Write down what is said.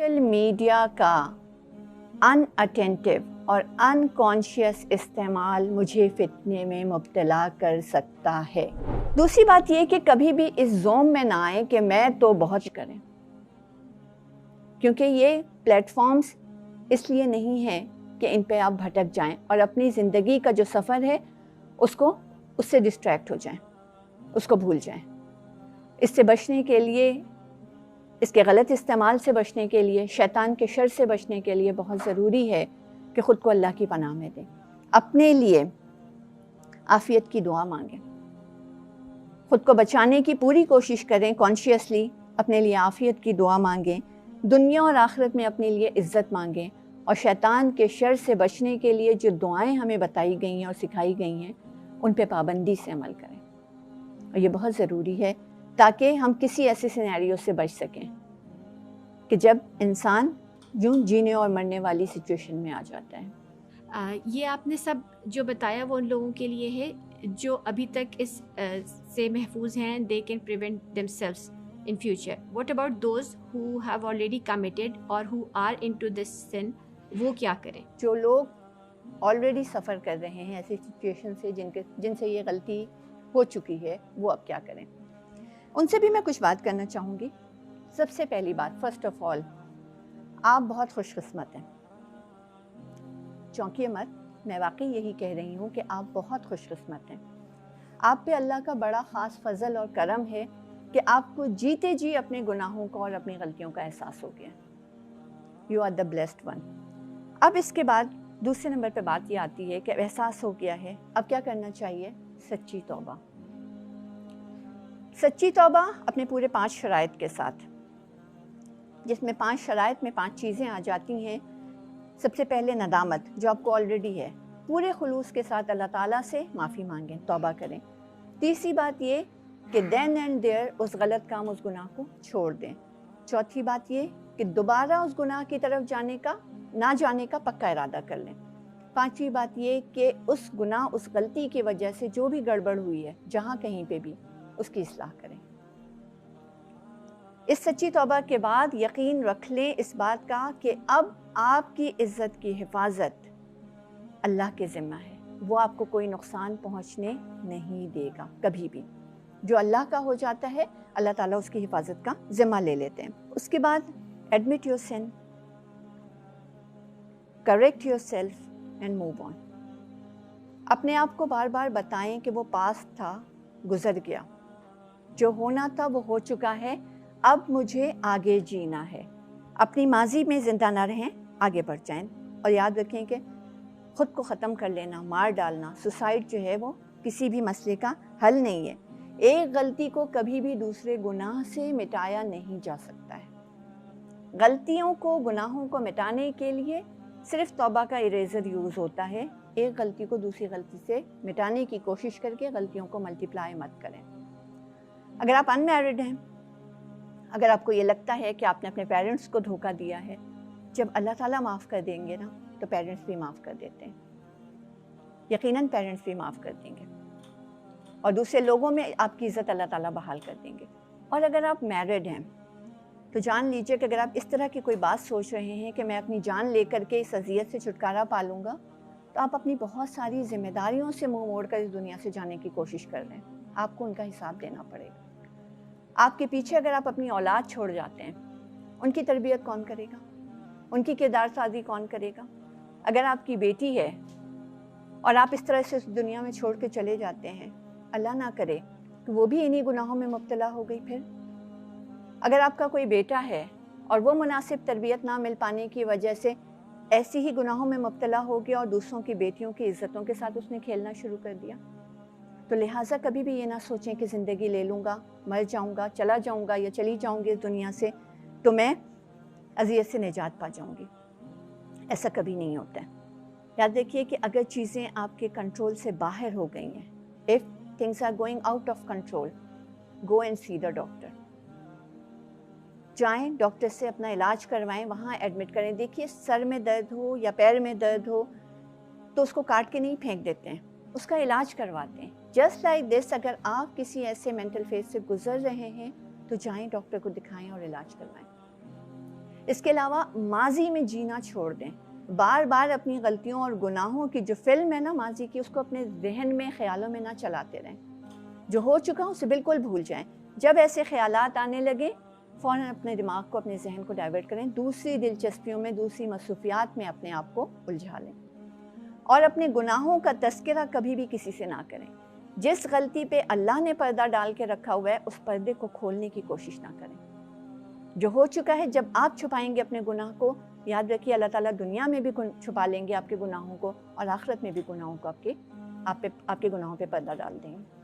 Social media का अनअटेंटिव और unconscious इस्तेमाल मुझे फितने में मुब्तला कर सकता है। दूसरी बात ये कि कभी भी इस जोन में ना आए कि मैं तो बहुत करें, क्योंकि ये प्लेटफॉर्म्स इसलिए नहीं हैं कि इन पे आप भटक जाएं और अपनी ज़िंदगी का जो सफ़र है उससे डिस्ट्रैक्ट हो जाएं, उसको भूल जाएं। इससे बचने के लिए, इसके गलत इस्तेमाल से बचने के लिए, शैतान के शर से बचने के लिए बहुत ज़रूरी है कि ख़ुद को अल्लाह की पनाह में दें। अपने लिए आफ़ियत की दुआ मांगें, ख़ुद को बचाने की पूरी कोशिश करें, कॉन्शियसली अपने लिए आफ़ियत की दुआ मांगें, दुनिया और आखिरत में अपने लिए इज़्ज़त मांगें और शैतान के शर से बचने के लिए जो दुआएं हमें बताई गई हैं और सिखाई गई हैं उन पे पाबंदी से अमल करें। और ये बहुत ज़रूरी है ताकि हम किसी ऐसे सिनेरियो से बच सकें कि जब इंसान यूं जीने और मरने वाली सिचुएशन में आ जाता है। ये आपने सब जो बताया वो उन लोगों के लिए है जो अभी तक इस से महफूज हैं, they can prevent themselves in future. What about those who have already committed और हु आर इनटू दिस सिन, वो क्या करें? जो लोग ऑलरेडी सफ़र कर रहे हैं ऐसी सिचुएशन से जिनसे ये गलती हो चुकी है, वो अब क्या करें, उनसे भी मैं कुछ बात करना चाहूँगी। सबसे पहली बात, फर्स्ट ऑफ ऑल, आप बहुत खुशकिस्मत हैं। चौंकिए मत, मैं वाकई यही कह रही हूँ कि आप बहुत खुशकिस्मत हैं। आप पे अल्लाह का बड़ा ख़ास फजल और करम है कि आपको जीते जी अपने गुनाहों का और अपनी गलतियों का एहसास हो गया। You are the blessed one. अब इसके बाद दूसरे नंबर पे बात ये आती है कि एहसास हो गया है, अब क्या करना चाहिए? सच्ची तौबा। सच्ची तौबा अपने पूरे 5 शराइत के साथ, जिसमें 5 शराइत में 5 चीज़ें आ जाती हैं। सबसे पहले नदामत, जो आपको ऑलरेडी है, पूरे खुलूस के साथ अल्लाह ताला से माफ़ी मांगें, तौबा करें। तीसरी बात ये कि देन एंड देयर उस गलत काम, उस गुनाह को छोड़ दें। चौथी बात ये कि दोबारा उस गुनाह की तरफ ना जाने का पक्का इरादा कर लें। पांचवी बात ये कि उस गुनाह, उस गलती की वजह से जो भी गड़बड़ हुई है, जहाँ कहीं पे भी, उसकी इस्लाह करें। इस सच्ची तौबा के बाद यकीन रख लें इस बात का कि अब आपकी इज़्ज़त की हिफाजत अल्लाह के ज़िम्मा है। वो आपको कोई नुकसान पहुँचने नहीं देगा कभी भी। जो अल्लाह का हो जाता है, अल्लाह ताला उसकी हिफाजत का ज़िम्मा ले लेते हैं। उसके बाद admit your sin, correct yourself and move on. अपने आप को बार बार बताएं कि वो पास्ट था, गुजर गया, जो होना था वो हो चुका है, अब मुझे आगे जीना है। अपनी माजी में ज़िंदा ना रहें, आगे बढ़ जाएं। और याद रखें कि ख़ुद को ख़त्म कर लेना, मार डालना, सुसाइड जो है वो किसी भी मसले का हल नहीं है। एक गलती को कभी भी दूसरे गुनाह से मिटाया नहीं जा सकता है। गलतियों को, गुनाहों को मिटाने के लिए सिर्फ तौबा का इरेज़र यूज़ होता है। एक गलती को दूसरी गलती से मिटाने की कोशिश करके गलतियों को मल्टीप्लाई मत करें। अगर आप अनमैरिड हैं, अगर आपको ये लगता है कि आपने अपने पेरेंट्स को धोखा दिया है, जब अल्लाह ताला माफ़ कर देंगे ना, तो पेरेंट्स भी माफ़ कर देते हैं। यकीनन पेरेंट्स भी माफ़ कर देंगे और दूसरे लोगों में आपकी इज़्ज़त अल्लाह ताला बहाल कर देंगे। और अगर आप मैरिड हैं तो जान लीजिए कि अगर आप इस तरह की कोई बात सोच रहे हैं कि मैं अपनी जान लेकर के इस अज़ियत से छुटकारा पा लूँगा, तो आप अपनी बहुत सारी जिम्मेदारियों से मुँह मोड़ कर इस दुनिया से जाने की कोशिश कर रहे हैं। आपको उनका हिसाब देना पड़ेगा। आपके पीछे अगर आप अपनी औलाद छोड़ जाते हैं, उनकी तरबियत कौन करेगा? उनकी किरदार साजी कौन करेगा? अगर आपकी बेटी है और आप इस तरह से उस दुनिया में छोड़ के चले जाते हैं, अल्लाह ना करे कि वो भी इन्हीं गुनाहों में मुब्तला हो गई। फिर अगर आपका कोई बेटा है और वो मुनासिब तरबियत ना मिल पाने की वजह से ऐसी ही गुनाहों में मुब्तला हो गया और दूसरों की बेटियों की इज़्ज़तों के साथ उसने खेलना शुरू कर दिया, तो लिहाजा कभी भी ये ना सोचें कि ज़िंदगी ले लूँगा, मर जाऊँगा, चला जाऊँगा या चली जाऊँगी इस दुनिया से तो मैं अज़ियत से निजात पा जाऊँगी। ऐसा कभी नहीं होता है। याद रखिए कि अगर चीज़ें आपके कंट्रोल से बाहर हो गई हैं, if things are going out of control, go and see the doctor. जाएं, डॉक्टर से अपना इलाज करवाएं, वहाँ एडमिट करें। देखिए, सर में दर्द हो या पैर में दर्द हो तो उसको काट के नहीं फेंक देते हैं, उसका इलाज करवाते हैं। जस्ट लाइक दिस, अगर आप किसी ऐसे मेंटल फेज से गुजर रहे हैं तो जाएं, डॉक्टर को दिखाएं और इलाज करवाएं। اس کے علاوہ ماضی میں جینا چھوڑ دیں. بار بار اپنی غلطیوں اور گناہوں کی جو فلم ہے نا ماضی کی، اس کو اپنے ذہن میں خیالوں میں نہ چلاتے رہیں. جو ہو چکا اسے بالکل بھول جائیں. جب ایسے خیالات آنے لگے فوراً اپنے دماغ کو، اپنے ذہن کو ڈائیورٹ کریں، دوسری دلچسپیوں میں، دوسری مصروفیات میں اپنے آپ کو الجھا لیں. اور اپنے گناہوں کا تذکرہ کبھی بھی کسی سے نہ کریں. جس غلطی پہ اللہ نے پردہ ڈال کے رکھا ہوا ہے اس پردے کو کھولنے کی کوشش نہ کریں. جو ہو چکا ہے، جب آپ چھپائیں گے اپنے گناہ کو، یاد رکھیے اللہ تعالیٰ دنیا میں بھی چھپا لیں گے آپ کے گناہوں کو، اور آخرت میں بھی گناہوں کو آپ کے گناہوں پہ پردہ ڈال دیں گے.